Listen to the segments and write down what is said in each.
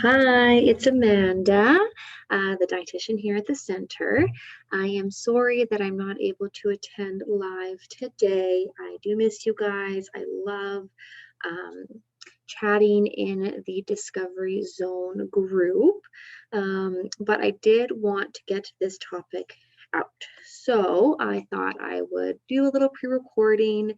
Hi, it's Amanda, the dietitian here at the center. I am sorry that I'm not able to attend live today. I do miss you guys. I love um, chatting in the Discovery Zone group, but I did want to get this topic out. So I thought I would do a little pre-recording.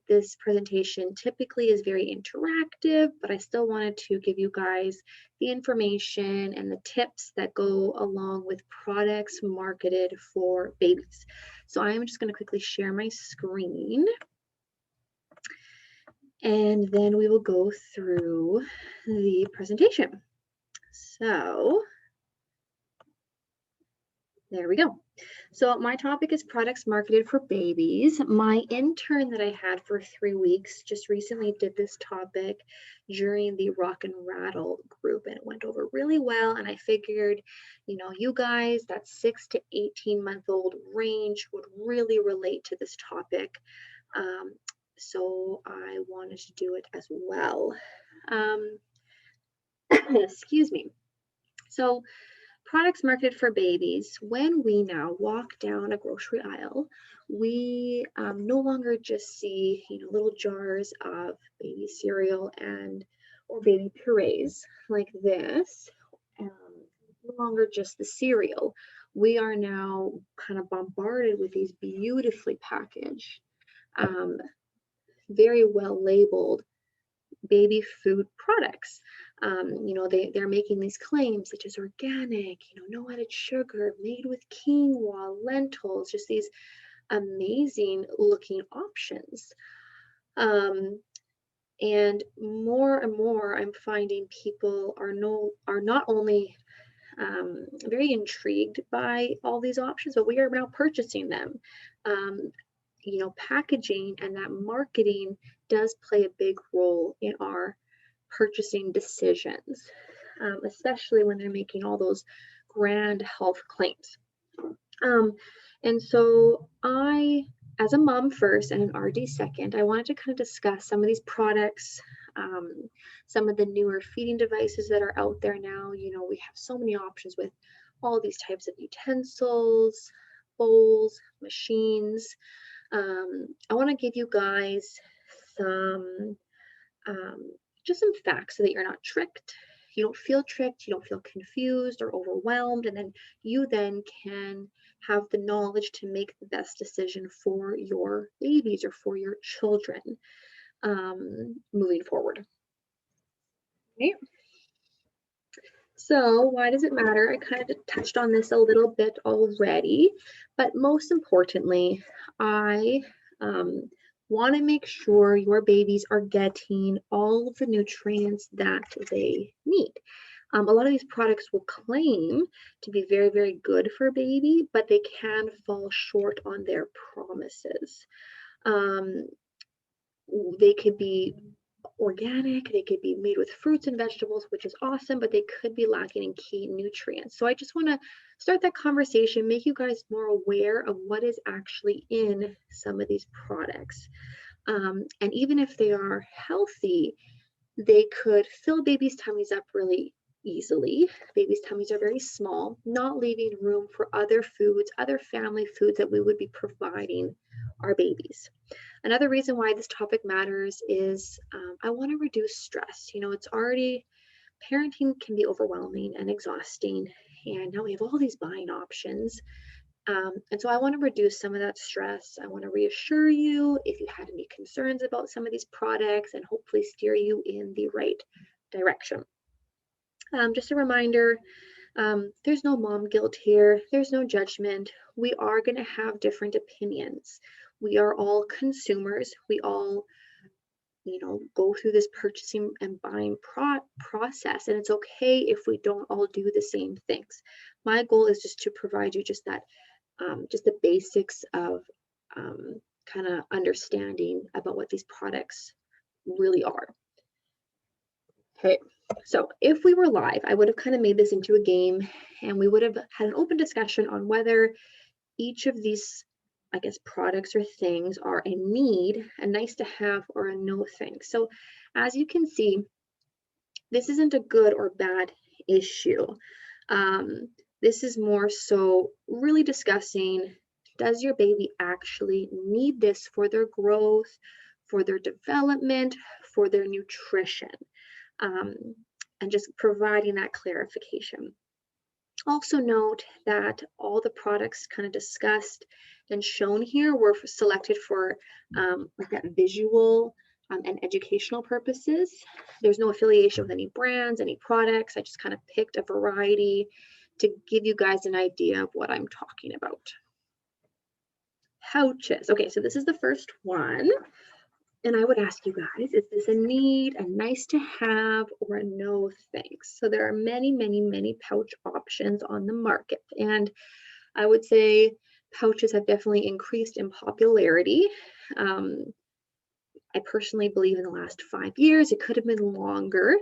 This presentation typically is very interactive, but I still wanted to give you guys the information and the tips that go along with products marketed for babies. So I'm just going to quickly share my screen, and then we will go through the presentation. So there we go. So my topic is products marketed for babies. My intern that I had for 3 weeks just recently did this topic during the Rock and Rattle group, and it went over really well. And I figured, you guys, that 6 to 18-month-old range would really relate to this topic. So I wanted to do it as well. Excuse me. So products marketed for babies, when we now walk down a grocery aisle, we no longer just see little jars of baby cereal or baby purees like this. No longer just the cereal. We are now kind of bombarded with these beautifully packaged, um, very well labeled baby food products. They're making these claims such as organic, no added sugar, made with quinoa, lentils, just these amazing looking options. And more, I'm finding people are not only very intrigued by all these options, but we are now purchasing them. Packaging and that marketing does play a big role in our purchasing decisions, especially when they're making all those grand health claims. And so as a mom first and an RD second, I wanted to kind of discuss some of these products, some of the newer feeding devices that are out there now. We have so many options with all these types of utensils, bowls, machines. I want to give you guys some just some facts so that you're not tricked. You don't feel tricked, you don't feel confused or overwhelmed, and then you can have the knowledge to make the best decision for your babies or for your children moving forward. Okay. So why does it matter? I kind of touched on this a little bit already, but most importantly, I want to make sure your babies are getting all of the nutrients that they need. A lot of these products will claim to be very, very good for a baby, but they can fall short on their promises. They could be organic, they could be made with fruits and vegetables, which is awesome, but they could be lacking in key nutrients. So I just want to start that conversation, make you guys more aware of what is actually in some of these products. And even if they are healthy, they could fill babies' tummies up really easily. Babies' tummies are very small, not leaving room for other foods, other family foods that we would be providing our babies. Another reason why this topic matters is I want to reduce stress. It's already, parenting can be overwhelming and exhausting, and now we have all these buying options. And so I want to reduce some of that stress. I want to reassure you if you had any concerns about some of these products and hopefully steer you in the right direction. Just a reminder, there's no mom guilt here. There's no judgment. We are going to have different opinions. We are all consumers. We all, go through this purchasing and buying process, and it's okay if we don't all do the same things. My goal is just to provide you just that, just the basics of kind of understanding about what these products really are. Okay, so if we were live, I would have kind of made this into a game, and we would have had an open discussion on whether each of these, I guess, products or things are a need, a nice to have, or a no thing. So as you can see, this isn't a good or bad issue. This is more so really discussing, does your baby actually need this for their growth, for their development, for their nutrition? And just providing that clarification. Also note that all the products kind of discussed and shown here were selected for like that visual and educational purposes. There's no affiliation with any brands, any products. I just kind of picked a variety to give you guys an idea of what I'm talking about. Pouches. Okay, so this is the first one. And I would ask you guys, is this a need, a nice to have, or a no thanks? So there are many, many, many pouch options on the market. And I would say pouches have definitely increased in popularity. I personally believe in the last 5 years, it could have been longer.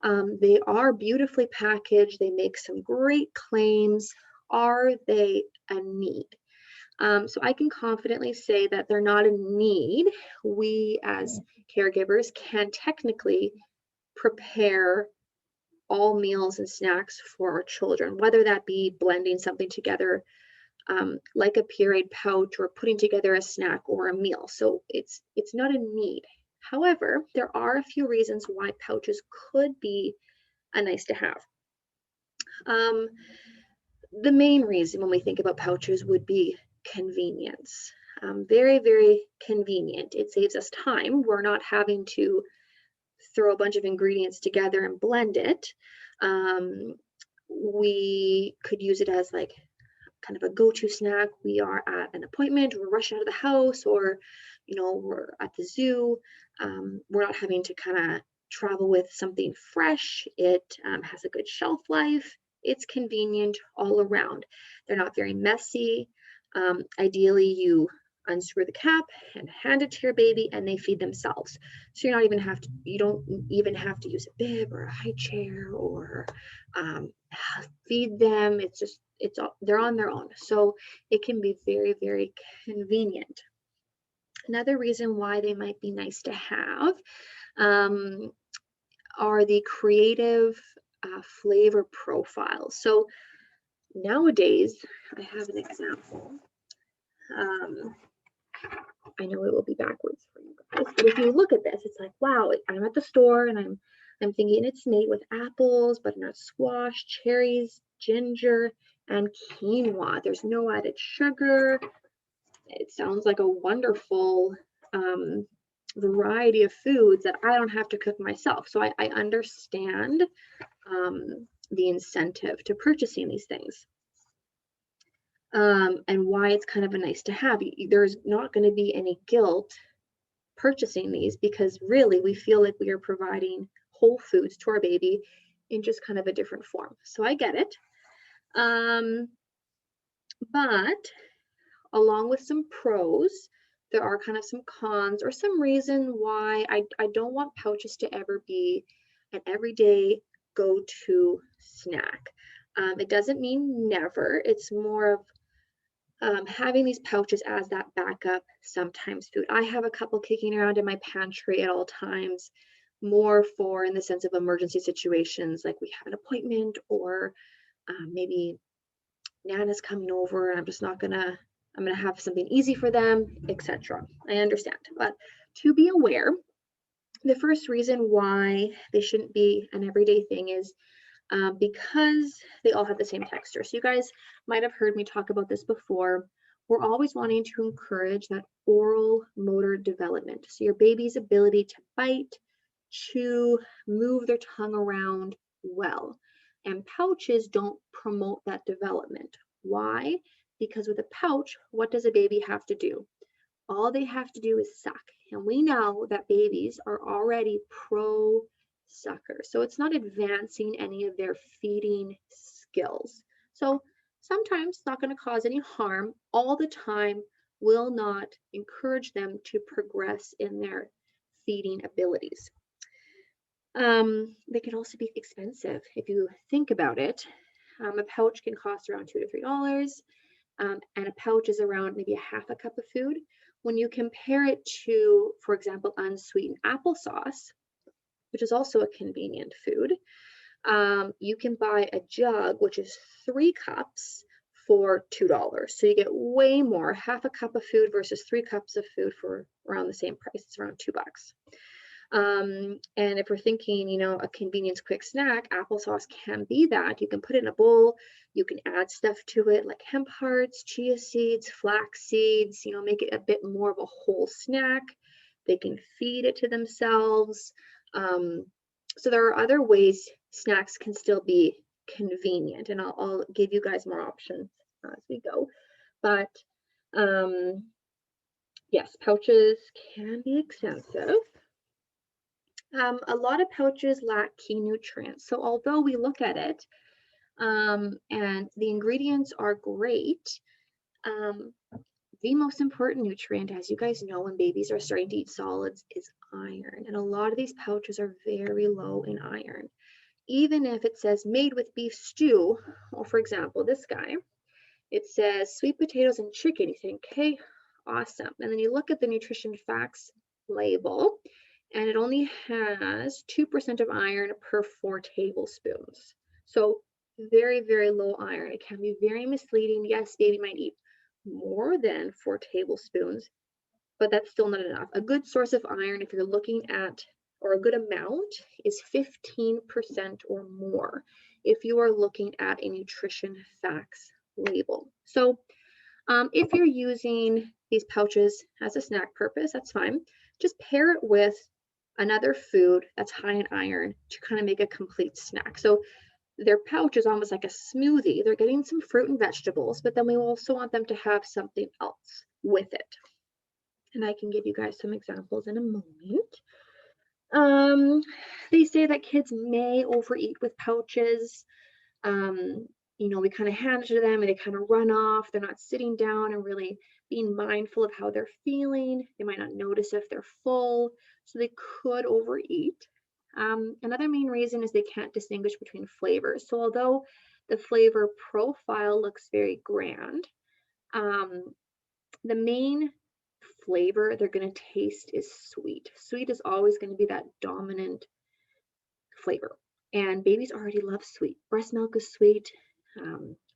They are beautifully packaged. They make some great claims. Are they a need? So I can confidently say that they're not a need. We as caregivers can technically prepare all meals and snacks for our children, whether that be blending something together like a pureed pouch or putting together a snack or a meal. So it's not a need. However, there are a few reasons why pouches could be a nice to have. The main reason when we think about pouches would be convenience. Very, very convenient. It saves us time. We're not having to throw a bunch of ingredients together and blend it. We could use it as like kind of a go-to snack. We are at an appointment, we're rushed out of the house, or we're at the zoo. We're not having to kind of travel with something fresh. It has a good shelf life. It's convenient all around. They're not very messy. Ideally, you unscrew the cap and hand it to your baby and they feed themselves. So you don't even have to use a bib or a high chair or feed them. They're on their own. So it can be very, very convenient. Another reason why they might be nice to have are the creative flavor profiles. So nowadays, I have an example. I know it will be backwards for you guys, but if you look at this, it's like, wow, I'm at the store and I'm thinking it's made with apples, butternut squash, cherries, ginger, and quinoa. There's no added sugar. It sounds like a wonderful variety of foods that I don't have to cook myself. So I understand the incentive to purchasing these things. And why it's kind of a nice to have. There's not going to be any guilt purchasing these because really we feel like we are providing whole foods to our baby in just kind of a different form. So I get it. But along with some pros, there are kind of some cons or some reason why I don't want pouches to ever be an everyday go-to snack. It doesn't mean never. It's more of having these pouches as that backup sometimes food. I have a couple kicking around in my pantry at all times, more for in the sense of emergency situations, like we have an appointment or maybe Nana's coming over and I'm gonna have something easy for them, etc. I understand, but to be aware, the first reason why they shouldn't be an everyday thing is because they all have the same texture. So you guys might have heard me talk about this before. We're always wanting to encourage that oral motor development. So your baby's ability to bite, chew, move their tongue around well. And pouches don't promote that development. Why? Because with a pouch, what does a baby have to do? All they have to do is suck. And we know that babies are already pro-suckers. So it's not advancing any of their feeding skills. So sometimes it's not going to cause any harm. All the time will not encourage them to progress in their feeding abilities. They can also be expensive if you think about it. A pouch can cost around $2 to $3. And a pouch is around maybe a half a cup of food. When you compare it to, for example, unsweetened applesauce, which is also a convenient food. You can buy a jug, which is 3 cups for $2. So you get way more, half a cup of food versus 3 cups of food for around the same price. It's around $2. And if we're thinking, you know, a convenience quick snack, applesauce can be that. You can put it in a bowl, you can add stuff to it like hemp hearts, chia seeds, flax seeds, you know, make it a bit more of a whole snack. They can feed it to themselves. So there are other ways snacks can still be convenient, and I'll give you guys more options as we go. But yes, pouches can be expensive. A lot of pouches lack key nutrients. So although we look at it and the ingredients are great, the most important nutrient, as you guys know, when babies are starting to eat solids, is iron. And a lot of these pouches are very low in iron. Even if it says made with beef stew, or for example, this guy, it says sweet potatoes and chicken. You think, okay, awesome. And then you look at the nutrition facts label, and it only has 2% of iron per 4 tablespoons. So very, very low iron. It can be very misleading. Yes, baby might eat more than 4 tablespoons, but that's still not enough. A good source of iron, if you're looking at, or a good amount, is 15% or more if you are looking at a nutrition facts label. So if you're using these pouches as a snack purpose, that's fine. Just pair it with another food that's high in iron to kind of make a complete snack. So their pouch is almost like a smoothie. They're getting some fruit and vegetables, but then we also want them to have something else with it. And I can give you guys some examples in a moment. They say that kids may overeat with pouches. You know, we kind of hand it to them and they kind of run off. They're not sitting down and really being mindful of how they're feeling. They might not notice if they're full, so they could overeat. Another main reason is they can't distinguish between flavors. So although the flavor profile looks very grand, the main flavor they're going to taste is sweet. Sweet is always going to be that dominant flavor. And babies already love sweet. Breast milk is sweet.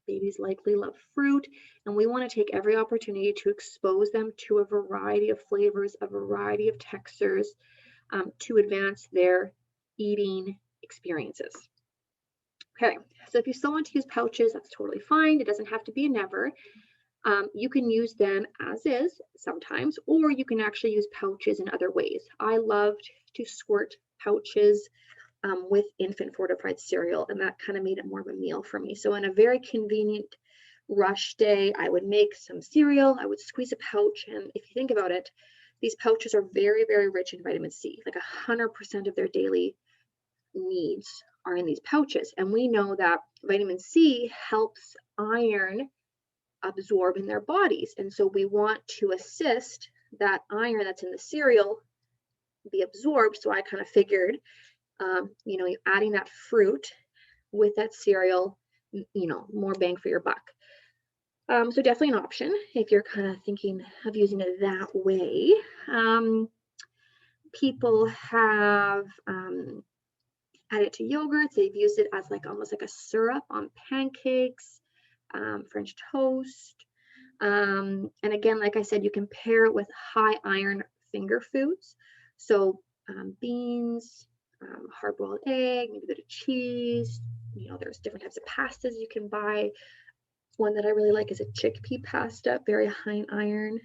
Babies likely love fruit, and we want to take every opportunity to expose them to a variety of flavors, a variety of textures, to advance their eating experiences. Okay, so if you still want to use pouches, that's totally fine. It doesn't have to be a never. You can use them as is sometimes, or you can actually use pouches in other ways. I loved to squirt pouches with infant fortified cereal, and that kind of made it more of a meal for me. So on a very convenient rush day, I would make some cereal, I would squeeze a pouch, and if you think about it, these pouches are very, very rich in vitamin C. Like 100% of their daily needs are in these pouches. And we know that vitamin C helps iron absorb in their bodies. And so we want to assist that iron that's in the cereal be absorbed. So I kind of figured, you know, adding that fruit with that cereal, you know, more bang for your buck. So definitely an option if you're kind of thinking of using it that way. People have added to yogurts. They've used it as like almost like a syrup on pancakes, French toast. And again, like I said, you can pair it with high iron finger foods. So beans, hard-boiled egg, maybe a bit of cheese. You know, there's different types of pastas you can buy. One that I really like is a chickpea pasta, very high in iron.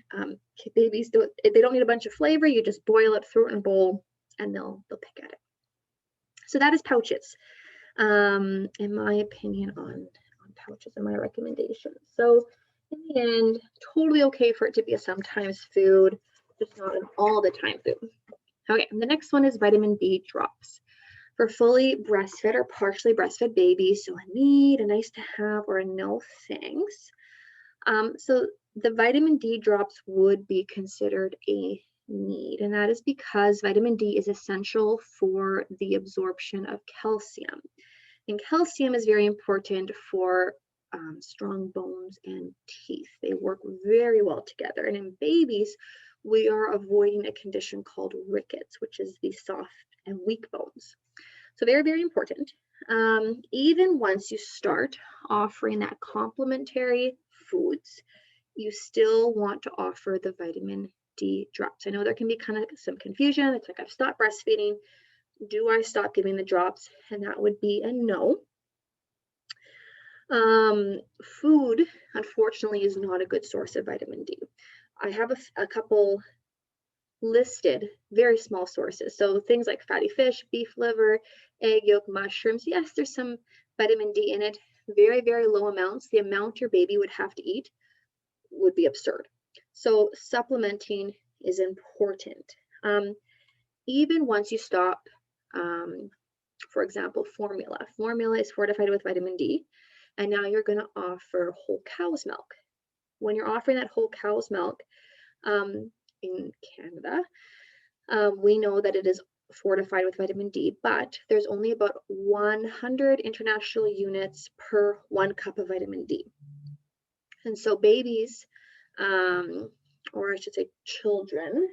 Babies they don't need a bunch of flavor. You just boil it, throw it in a bowl, and they'll pick at it. So that is pouches, in my opinion on pouches and my recommendations. So in the end, totally okay for it to be a sometimes food, just not an all the time food. Okay, the next one is vitamin D drops for fully breastfed or partially breastfed babies. So a need, a nice to have, or a no thanks. So the vitamin D drops would be considered a need, and that is because vitamin D is essential for the absorption of calcium. And calcium is very important for strong bones and teeth. They work very well together. And in babies, we are avoiding a condition called rickets, which is the soft and weak bones. So they're very important. Even once you start offering that complementary foods, you still want to offer the vitamin D drops. I know there can be kind of some confusion. It's like, I've stopped breastfeeding. Do I stop giving the drops? And that would be a no. Food, unfortunately, is not a good source of vitamin D. I have a couple listed, very small sources. So things like fatty fish, beef liver, egg yolk, mushrooms. Yes, there's some vitamin D in it, very, very low amounts. The amount your baby would have to eat would be absurd. So supplementing is important. Even once you stop, for example, formula. Formula is fortified with vitamin D, and now you're going to offer whole cow's milk. When you're offering that whole cow's milk in Canada, we know that it is fortified with vitamin D, but there's only about 100 international units per 1 cup of vitamin D. And so babies, or I should say children,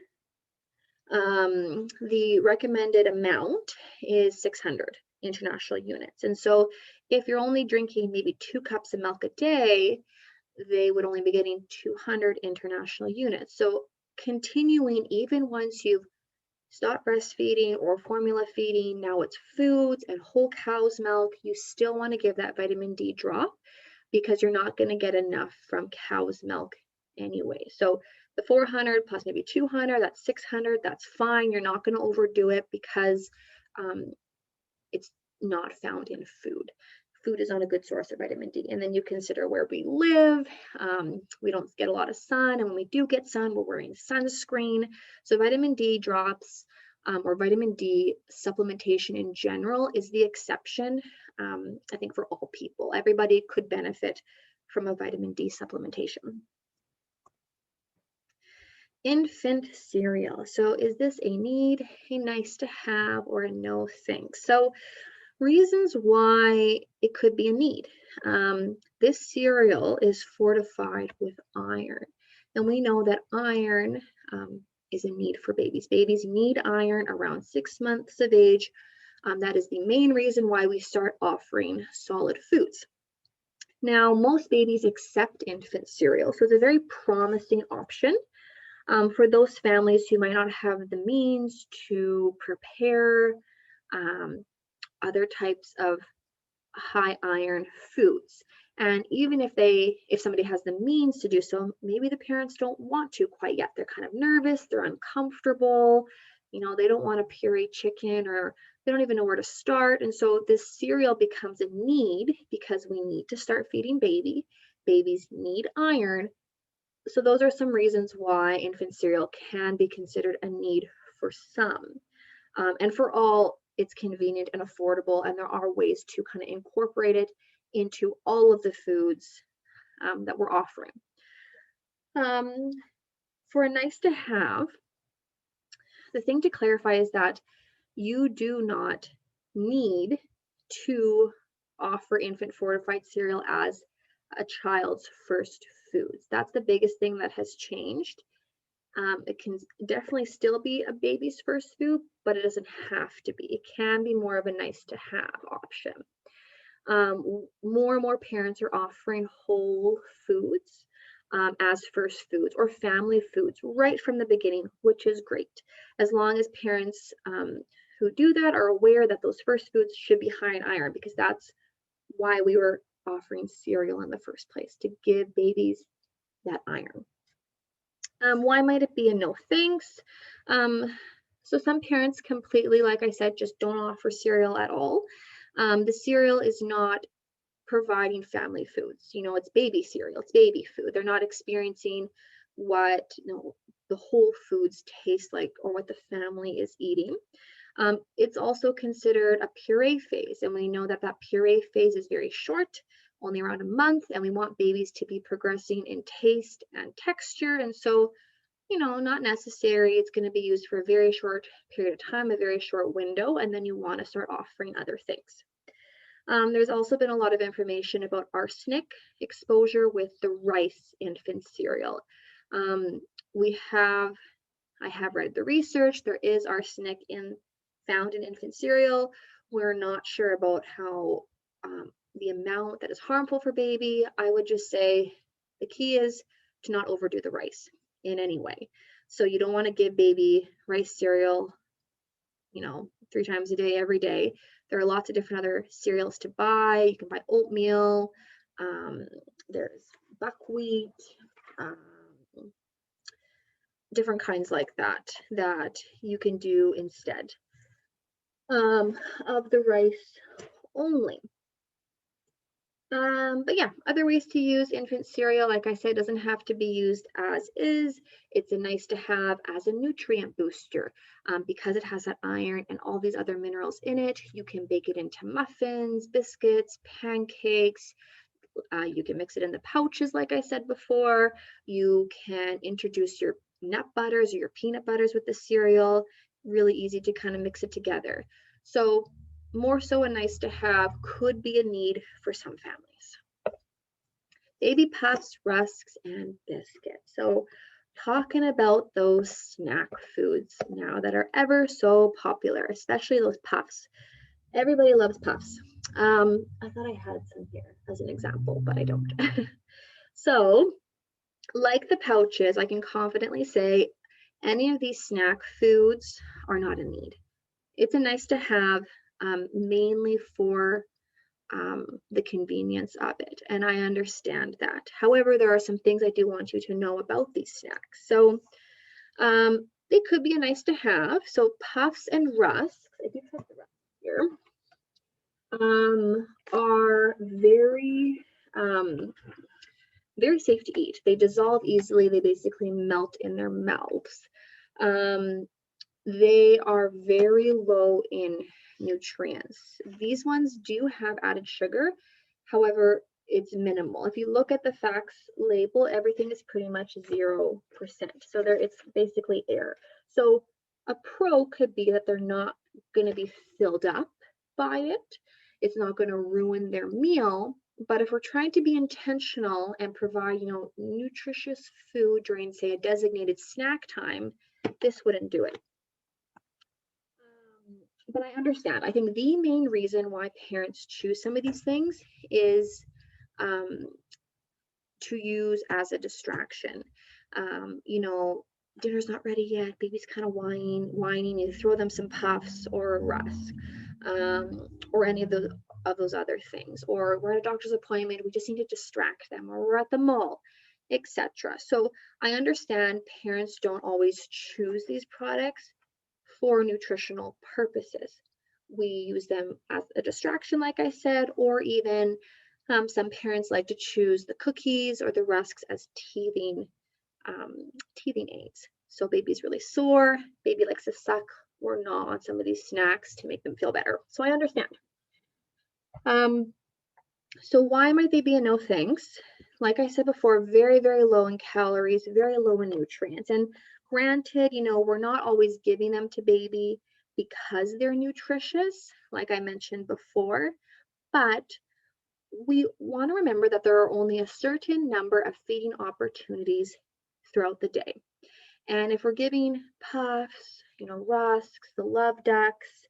the recommended amount is 600 international units. And so if you're only drinking maybe 2 cups of milk a day, they would only be getting 200 international units. So continuing, even once you've stopped breastfeeding or formula feeding, now it's foods and whole cow's milk, you still want to give that vitamin D drop, because you're not going to get enough from cow's milk anyway. So the 400 plus maybe 200, that's 600, that's fine. You're not going to overdo it, because it's not found in food. Food is not a good source of vitamin D. And then you consider where we live. We don't get a lot of sun. And when we do get sun, we're wearing sunscreen. So vitamin D drops or vitamin D supplementation in general is the exception, I think, for all people. Everybody could benefit from a vitamin D supplementation. Infant cereal. So is this a need, a nice to have, or a no thanks? So reasons why it could be a need. This cereal is fortified with iron, and we know that iron is a need for babies. Babies need iron around 6 months of age. That is the main reason why we start offering solid foods. Now, most babies accept infant cereal, so it's a very promising option for those families who might not have the means to prepare other types of high iron foods. And even if somebody has the means to do so, maybe the parents don't want to quite yet. They're kind of nervous, they're uncomfortable, they don't want a puree chicken, or they don't even know where to start. And so this cereal becomes a need, because we need to start feeding babies need iron. So those are some reasons why infant cereal can be considered a need for some. And for all, it's convenient and affordable, and there are ways to kind of incorporate it into all of the foods that we're offering. For a nice to have, the thing to clarify is that you do not need to offer infant fortified cereal as a child's first foods. That's the biggest thing that has changed. It can definitely still be a baby's first food, but it doesn't have to be. It can be more of a nice to have option. More and more parents are offering whole foods as first foods, or family foods right from the beginning, which is great, as long as parents who do that are aware that those first foods should be high in iron, because that's why we were offering cereal in the first place, to give babies that iron. Why might it be a no thanks? So some parents completely, like I said, just don't offer cereal at all. The cereal is not providing family foods. It's baby cereal, it's baby food. They're not experiencing what the whole foods taste like, or what the family is eating. It's also considered a puree phase, and we know that that puree phase is very short, only around a month, and we want babies to be progressing in taste and texture. And so, not necessary. It's going to be used for a very short period of time, a very short window, and then you want to start offering other things. There's also been a lot of information about arsenic exposure with the rice infant cereal. We have I have read the research. There is arsenic found in infant cereal. We're not sure about how the amount that is harmful for baby. I would just say the key is to not overdo the rice in any way. So you don't want to give baby rice cereal, 3 times a day, every day. There are lots of different other cereals to buy. You can buy oatmeal. There's buckwheat, um, different kinds like that you can do instead of the rice only. But yeah, other ways to use infant cereal, like I said, doesn't have to be used as is. It's a nice to have as a nutrient booster because it has that iron and all these other minerals in it. You can bake it into muffins, biscuits, pancakes. You can mix it in the pouches, like I said before. You can introduce your nut butters or your peanut butters with the cereal. Really easy to kind of mix it together. So more so a nice to have, could be a need for some families. Baby puffs, rusks, and biscuits. So talking about those snack foods now that are ever so popular, especially those puffs. Everybody loves puffs. I thought I had some here as an example, but I don't. So like the pouches, I can confidently say any of these snack foods are not a need. It's a nice to have, mainly for the convenience of it. And I understand that. However, there are some things I do want you to know about these snacks. So they could be a nice to have. So puffs and rusks, if you put the rusks here, are very safe to eat. They dissolve easily. They basically melt in their mouths. They are very low in nutrients. These ones do have added sugar. However, it's minimal. If you look at the facts label, everything is pretty much 0%. So it's basically air. So a pro could be that they're not going to be filled up by it. It's not going to ruin their meal. But if we're trying to be intentional and provide, nutritious food during, say, a designated snack time, this wouldn't do it. But I understand. I think the main reason why parents choose some of these things is to use as a distraction. Dinner's not ready yet. Baby's kind of whining. You throw them some puffs or a rusk, or any of those other things. Or we're at a doctor's appointment. We just need to distract them. Or we're at the mall, etc. So I understand parents don't always choose these products for nutritional purposes. We use them as a distraction, like I said, or even some parents like to choose the cookies or the rusks as teething aids. So baby's really sore, baby likes to suck or gnaw on some of these snacks to make them feel better. So I understand. So why might they be a no thanks? Like I said before, very, very low in calories, very low in nutrients. And granted, we're not always giving them to baby because they're nutritious, like I mentioned before, but we want to remember that there are only a certain number of feeding opportunities throughout the day. And if we're giving puffs, rusks, the love ducks,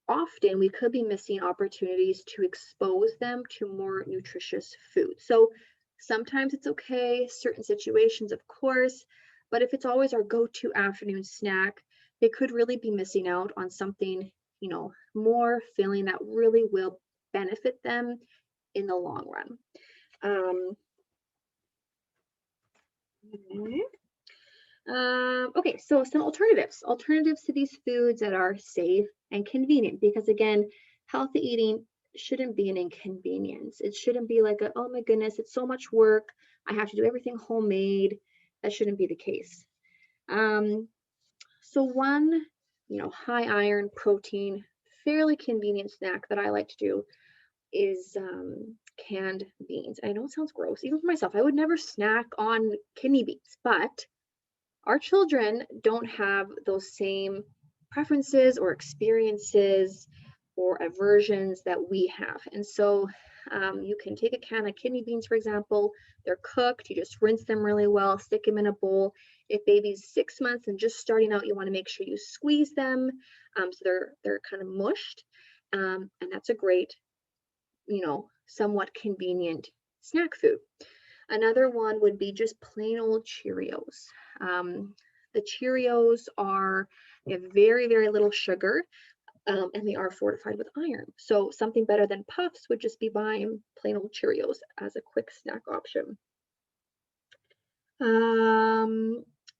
often we could be missing opportunities to expose them to more nutritious food. So sometimes it's okay, certain situations, of course, but if it's always our go-to afternoon snack, they could really be missing out on something, more filling that really will benefit them in the long run. Okay, so some alternatives to these foods that are safe and convenient, because again, healthy eating shouldn't be an inconvenience. It shouldn't be like, oh my goodness, it's so much work, I have to do everything homemade. That shouldn't be the case. So one, high iron, protein, fairly convenient snack that I like to do is canned beans. I know it sounds gross, even for myself. I would never snack on kidney beans, but our children don't have those same preferences or experiences or aversions that we have. And so you can take a can of kidney beans, for example, they're cooked, you just rinse them really well, stick them in a bowl, If baby's 6 months and just starting out, you want to make sure you squeeze them so they're kind of mushed, and that's a great, somewhat convenient snack food. Another one would be just plain old Cheerios. The Cheerios they have very, very little sugar, and they are fortified with iron. So something better than Puffs would just be buying plain old Cheerios as a quick snack option.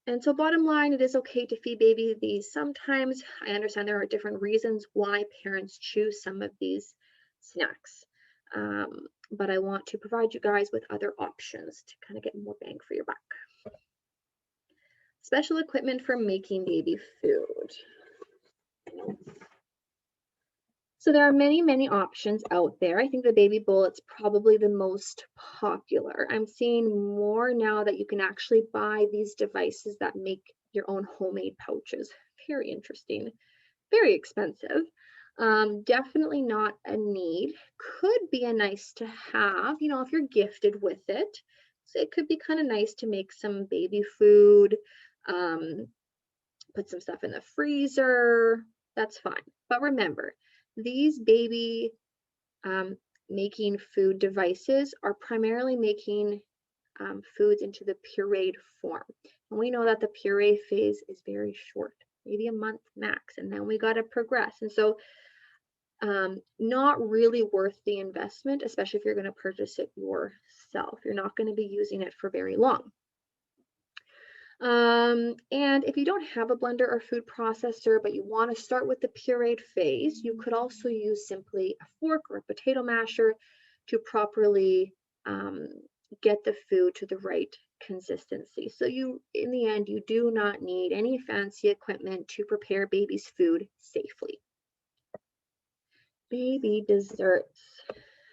And so bottom line, it is okay to feed baby these sometimes. I understand there are different reasons why parents choose some of these snacks. But I want to provide you guys with other options to kind of get more bang for your buck. Special equipment for making baby food. So there are many, many options out there. I think the baby bullet's probably the most popular. I'm seeing more now that you can actually buy these devices that make your own homemade pouches. Very interesting, very expensive. Definitely not a need. Could be a nice to have, if you're gifted with it. So it could be kind of nice to make some baby food, put some stuff in the freezer. That's fine. But remember, these baby making food devices are primarily making foods into the pureed form. And we know that the puree phase is very short, maybe a month max, and then we got to progress. And so not really worth the investment, especially if you're going to purchase it yourself. You're not going to be using it for very long. And if you don't have a blender or food processor, but you want to start with the pureed phase, you could also use simply a fork or a potato masher to properly get the food to the right consistency. So in the end, you do not need any fancy equipment to prepare baby's food safely. Baby desserts.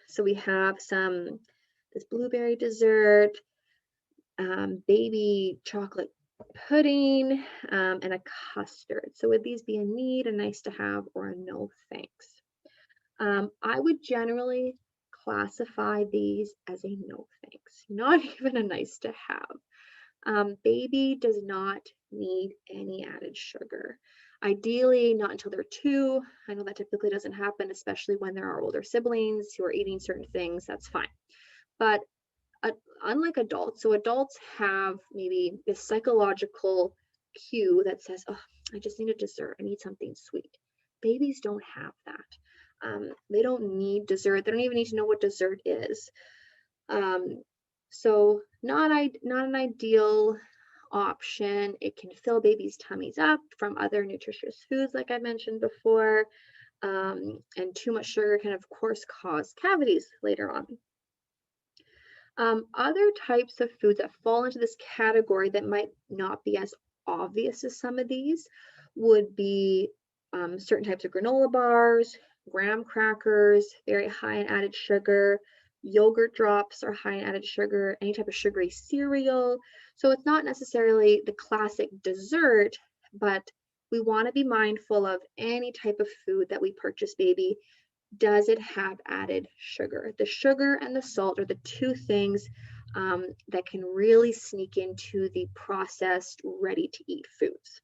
So we have this blueberry dessert, baby chocolate pudding, and a custard. So would these be a need, a nice to have, or a no thanks? I would generally classify these as a no thanks, not even a nice to have. Baby does not need any added sugar. Ideally, not until they're 2. I know that typically doesn't happen, especially when there are older siblings who are eating certain things. That's fine. But unlike adults, so adults have maybe this psychological cue that says, oh, I just need a dessert. I need something sweet. Babies don't have that. They don't need dessert. They don't even need to know what dessert is. So not an ideal option. It can fill babies' tummies up from other nutritious foods, like I mentioned before. And too much sugar can, of course, cause cavities later on. Other types of foods that fall into this category that might not be as obvious as some of these would be certain types of granola bars, graham crackers, very high in added sugar, yogurt drops are high in added sugar, any type of sugary cereal. So it's not necessarily the classic dessert, but we want to be mindful of any type of food that we purchase baby. Does it have added sugar? The sugar and the salt are the two things that can really sneak into the processed, ready-to-eat foods.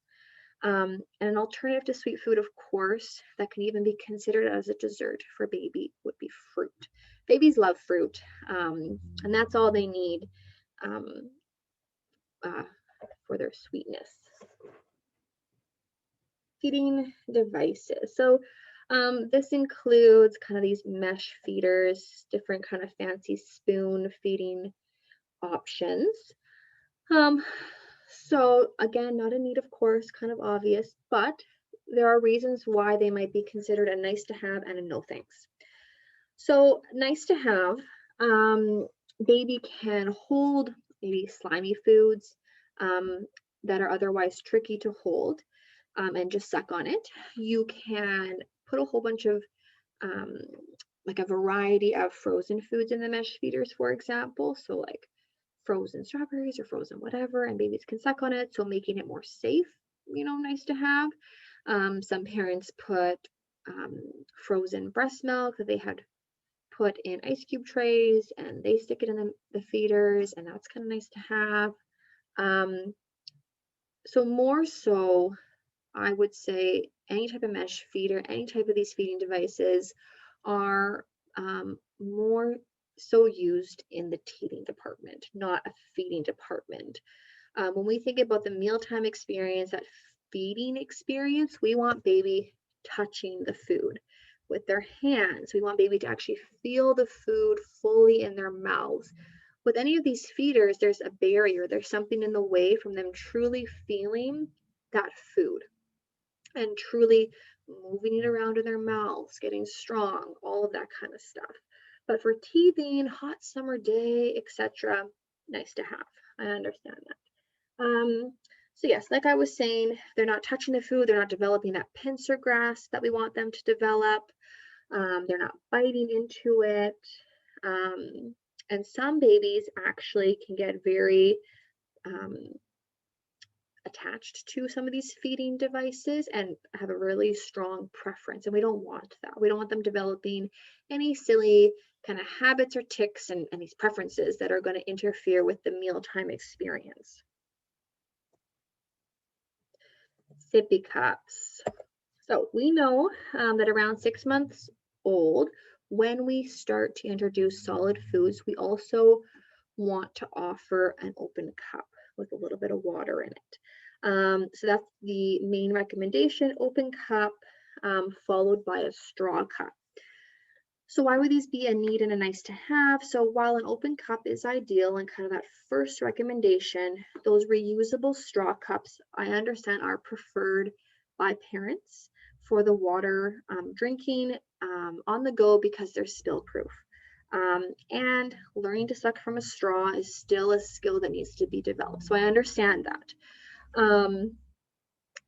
And an alternative to sweet food, of course, that can even be considered as a dessert for baby would be fruit. Babies love fruit, and that's all they need for their sweetness. Feeding devices. So this includes kind of these mesh feeders, different kind of fancy spoon feeding options. So again, not a need, of course, kind of obvious, but there are reasons why they might be considered a nice to have and a no thanks. So nice to have, baby can hold maybe slimy foods that are otherwise tricky to hold and just suck on it. You can put a whole bunch of like a variety of frozen foods in the mesh feeders, for example. So like frozen strawberries or frozen whatever, and babies can suck on it. So making it more safe, nice to have. Some parents put frozen breast milk that they had put in ice cube trays and they stick it in the feeders, and that's kind of nice to have. So more so, I would say any type of mesh feeder, any type of these feeding devices are more so used in the teething department, not a feeding department. When we think about the mealtime experience, that feeding experience, we want baby touching the food with their hands. We want baby to actually feel the food fully in their mouths. With any of these feeders, there's a barrier, there's something in the way from them truly feeling that food and truly moving it around in their mouths, getting strong, all of that kind of stuff. But for teething, hot summer day, etc., nice to have. I understand that. So yes, like I was saying, they're not touching the food, they're not developing that pincer grasp that we want them to develop. They're not biting into it. And some babies actually can get very um, attached to some of these feeding devices and have a really strong preference. And we don't want that. We don't want them developing any silly kind of habits or tics and these preferences that are going to interfere with the mealtime experience. Sippy cups. So we know that around 6 months old, when we start to introduce solid foods, we also want to offer an open cup with a little bit of water in it. So that's the main recommendation, open cup followed by a straw cup. So why would these be a need and a nice to have? So while an open cup is ideal and kind of that first recommendation, those reusable straw cups, I understand, are preferred by parents for the water drinking on the go because they're spill proof. And learning to suck from a straw is still a skill that needs to be developed. So I understand that.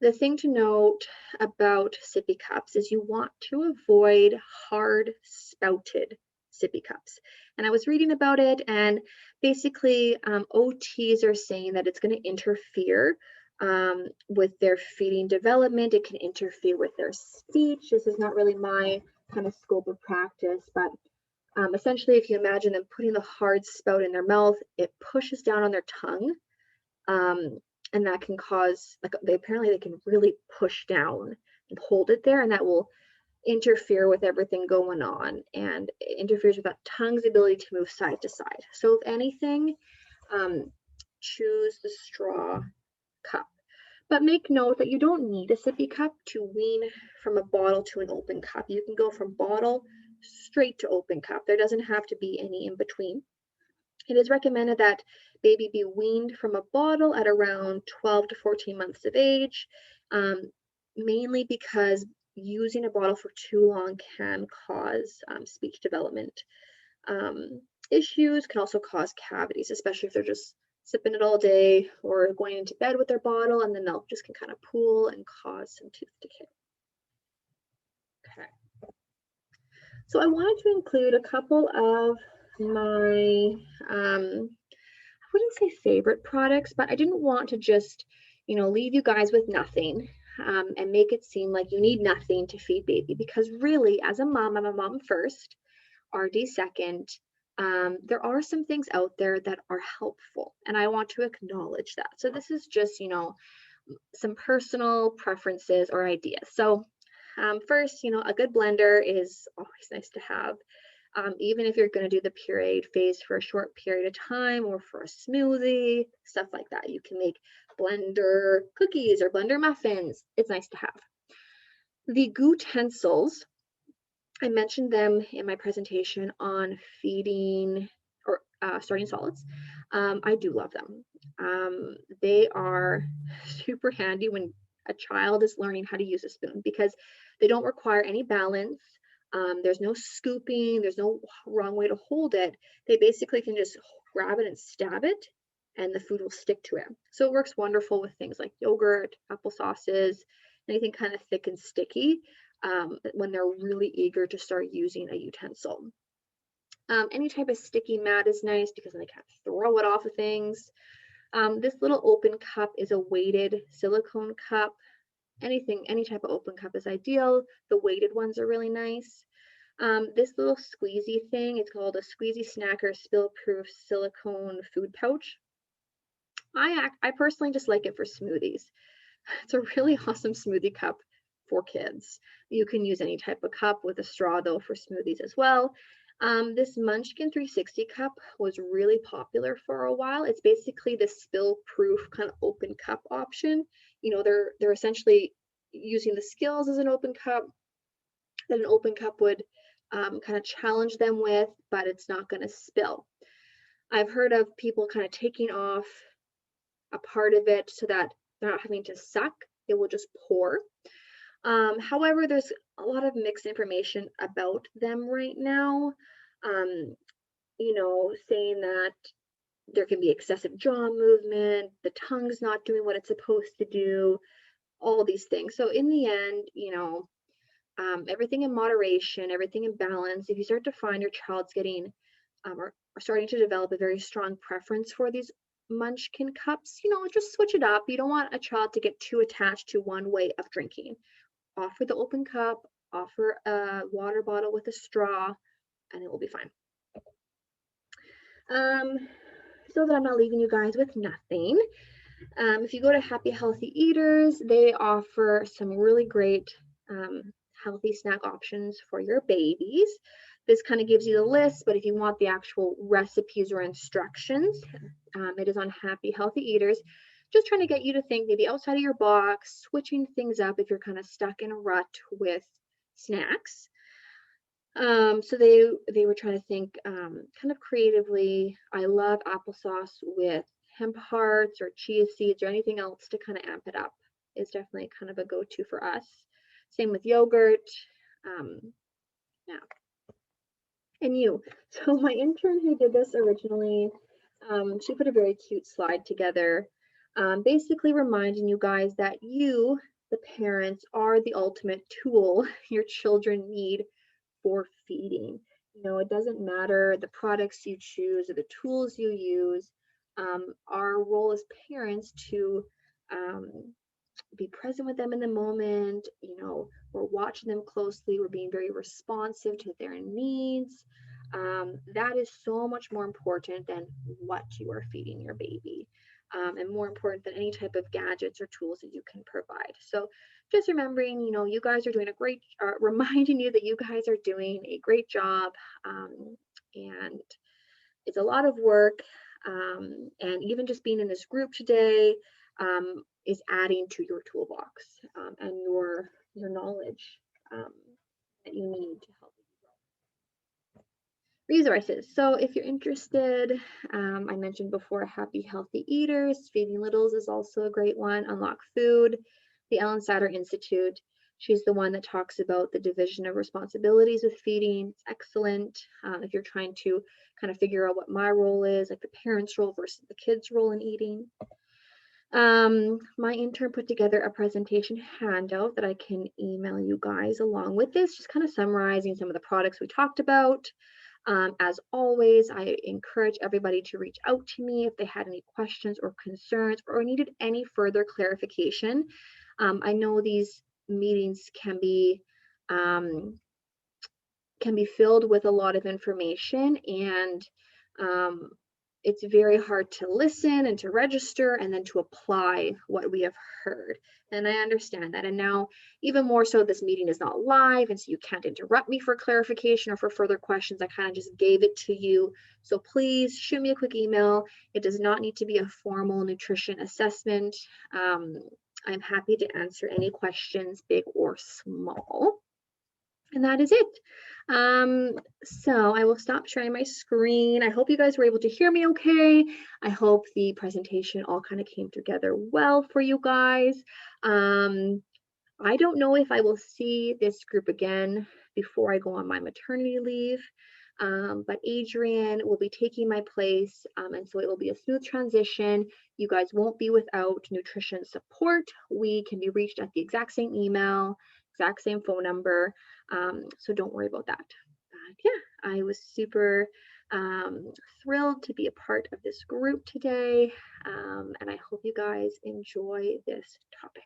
The thing to note about sippy cups is you want to avoid hard spouted sippy cups. And I was reading about it, and basically OTs are saying that it's going to interfere with their feeding development. It can interfere with their speech. This is not really my kind of scope of practice, but essentially, if you imagine them putting the hard spout in their mouth, it pushes down on their tongue. And that can cause, like, they can really push down and hold it there, and that will interfere with everything going on and it interferes with that tongue's ability to move side to side. So if anything, choose the straw cup. But make note that you don't need a sippy cup to wean from a bottle to an open cup. You can go from bottle straight to open cup. There doesn't have to be any in between. It is recommended that baby be weaned from a bottle at around 12 to 14 months of age, mainly because using a bottle for too long can cause speech development issues, can also cause cavities, especially if they're just sipping it all day or going into bed with their bottle, and the milk just can kind of pool and cause some tooth decay. Okay. So I wanted to include a couple of my I wouldn't say favorite products, but I didn't want to just, leave you guys with nothing and make it seem like you need nothing to feed baby. Because really, as a mom, I'm a mom first, RD second. There are some things out there that are helpful, and I want to acknowledge that. So this is just, some personal preferences or ideas. So first, a good blender is always nice to have. Even if you're going to do the pureed phase for a short period of time or for a smoothie, stuff like that. You can make blender cookies or blender muffins. It's nice to have. The utensils, I mentioned them in my presentation on feeding or starting solids. I do love them. They are super handy when a child is learning how to use a spoon because they don't require any balance. There's no scooping, there's no wrong way to hold it. They basically can just grab it and stab it and the food will stick to it. So it works wonderful with things like yogurt, applesauces, anything kind of thick and sticky when they're really eager to start using a utensil. Any type of sticky mat is nice because then they can't throw it off of things. This little open cup is a weighted silicone cup. Any type of open cup is ideal. The weighted ones are really nice. This little squeezy thing, it's called a Squeezy Snacker Spill Proof Silicone Food Pouch. I personally just like it for smoothies. It's a really awesome smoothie cup for kids. You can use any type of cup with a straw though for smoothies as well. This Munchkin 360 cup was really popular for a while. It's basically the spill-proof kind of open cup option. You know, they're essentially using the skills as an open cup that an open cup would kind of challenge them with, but it's not going to spill. I've heard of people kind of taking off a part of it so that they're not having to suck, it will just pour. However, there's a lot of mixed information about them right now. Um, you know, saying that there can be excessive jaw movement, the tongue's not doing what it's supposed to do, all these things. So in the end, you know, everything in moderation, everything in balance. If you start to find your child's getting or starting to develop a very strong preference for these Munchkin cups, you know, just switch it up. You don't want a child to get too attached to one way of drinking. Offer the open cup, offer a water bottle with a straw, and it will be fine. Um, so that I'm not leaving you guys with nothing. If you go to Happy Healthy Eaters, they offer some really great healthy snack options for your babies. This kind of gives you the list, but if you want the actual recipes or instructions, it is on Happy Healthy Eaters. Just trying to get you to think maybe outside of your box, switching things up if you're kind of stuck in a rut with snacks. So they were trying to think kind of creatively. I love applesauce with hemp hearts or chia seeds or anything else to kind of amp it up. Is definitely kind of a go-to for us. Same with yogurt. Yeah. And you. So my intern who did this originally, she put a very cute slide together, basically reminding you guys that you, the parents, are the ultimate tool your children need for feeding. You know, it doesn't matter the products you choose or the tools you use. Our role as parents to be present with them in the moment. You know, we're watching them closely. We're being very responsive to their needs. That is so much more important than what you are feeding your baby. And more important than any type of gadgets or tools that you can provide. So just remembering, you know, you guys are doing a great, reminding you that you guys are doing a great job. And it's a lot of work. And even just being in this group today is adding to your toolbox and your knowledge that you need to help resources. So if you're interested, I mentioned before, Happy Healthy Eaters, Feeding Littles is also a great one. Unlock Food, the Ellen Satter Institute. She's the one that talks about the division of responsibilities with feeding. It's excellent. If you're trying to kind of figure out what my role is, like the parent's role versus the kid's role in eating. My intern put together a presentation handout that I can email you guys along with this, just kind of summarizing some of the products we talked about. As always, I encourage everybody to reach out to me if they had any questions or concerns or needed any further clarification. I know these meetings can be filled with a lot of information, and it's very hard to listen and to register and then to apply what we have heard. And I understand that. And now, even more so, this meeting is not live, and so you can't interrupt me for clarification or for further questions. I kind of just gave it to you. So please shoot me a quick email. It does not need to be a formal nutrition assessment. I'm happy to answer any questions, big or small. And that is it. So I will stop sharing my screen. I hope you guys were able to hear me okay. I hope the presentation all kind of came together well for you guys. I don't know if I will see this group again before I go on my maternity leave, but Adrian will be taking my place, and so it will be a smooth transition. You guys won't be without nutrition support. We can be reached at the exact same email, exact same phone number, so don't worry about that. Yeah, I was super thrilled to be a part of this group today, and I hope you guys enjoy this topic.